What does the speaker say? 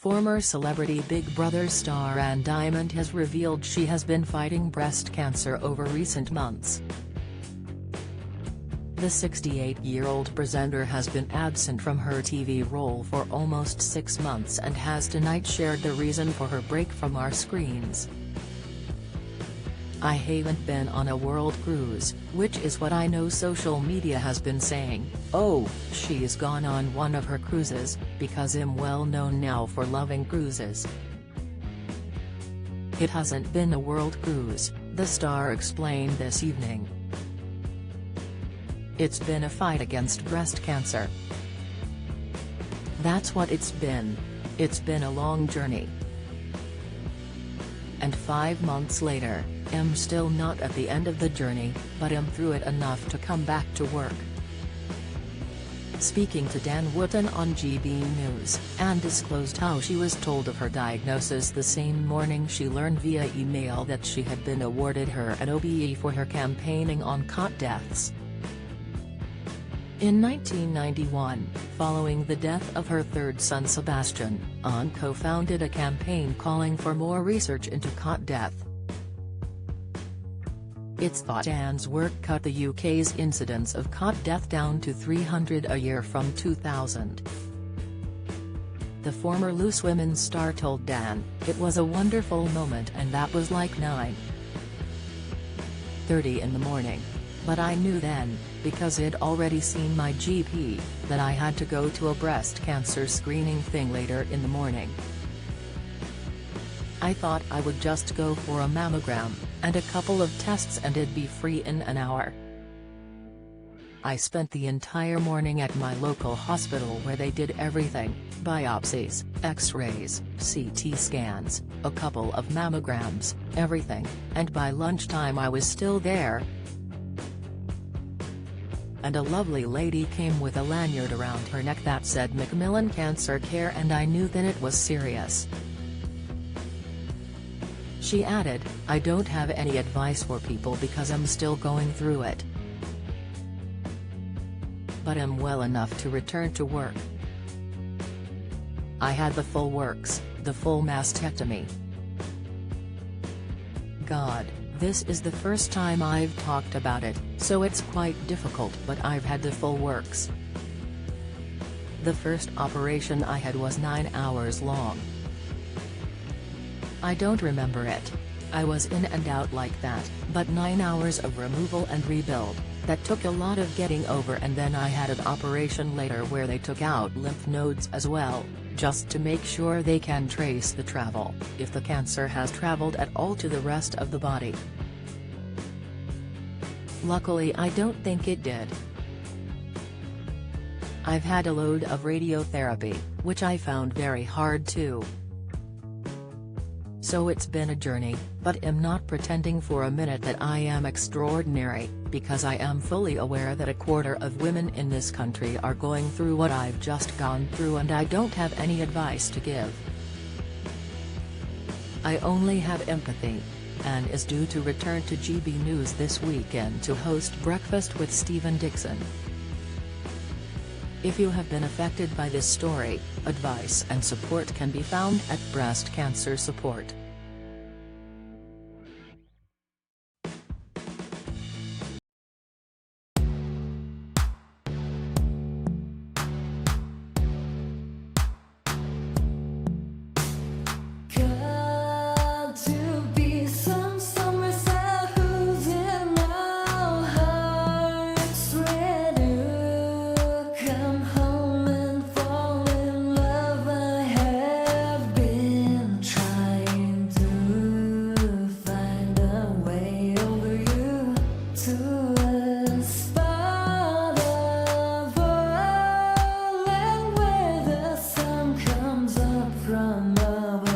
Former celebrity Big Brother star Ann Diamond has revealed she has been fighting breast cancer over recent months. The 68-year-old presenter has been absent from her TV role for almost 6 months and has tonight shared the reason for her break from our screens. "I haven't been on a world cruise, which is what I know social media has been saying. Oh, she's gone on one of her cruises, because I'm well known now for loving cruises. It hasn't been a world cruise," the star explained this evening. "It's been a fight against breast cancer. That's what it's been. It's been a long journey. And 5 months later, I'm still not at the end of the journey, but I'm through it enough to come back to work." Speaking to Dan Wootton on GB News, Ann disclosed how she was told of her diagnosis the same morning she learned via email that she had been awarded her an OBE for her campaigning on cot deaths. In 1991, following the death of her third son Sebastian, Ann co-founded a campaign calling for more research into cot death. It's thought Ann's work cut the UK's incidence of cot death down to 300 a year from 2000. The former Loose Women star told Dan, "It was a wonderful moment and that was like 9:30 in the morning. But I knew then, because I'd already seen my GP, that I had to go to a breast cancer screening thing later in the morning. I thought I would just go for a mammogram, and a couple of tests and it'd be free in an hour. I spent the entire morning at my local hospital where they did everything, biopsies, x-rays, CT scans, a couple of mammograms, everything, and by lunchtime I was still there. And a lovely lady came with a lanyard around her neck that said Macmillan Cancer Care, and I knew that it was serious." She added, "I don't have any advice for people because I'm still going through it. But I'm well enough to return to work. I had the full works, the full mastectomy. God, this is the first time I've talked about it, so it's quite difficult, but I've had the full works. The first operation I had was 9 hours long. I don't remember it. I was in and out like that, but 9 hours of removal and rebuild, that took a lot of getting over, and then I had an operation later where they took out lymph nodes as well, just to make sure they can trace the travel, if the cancer has traveled at all to the rest of the body. Luckily I don't think it did. I've had a load of radiotherapy, which I found very hard too. So it's been a journey, but I'm not pretending for a minute that I am extraordinary, because I am fully aware that a quarter of women in this country are going through what I've just gone through, and I don't have any advice to give. I only have empathy." Ann is due to return to GB News this weekend to host Breakfast with Stephen Dixon. If you have been affected by this story, advice and support can be found at Breast Cancer Support. From above.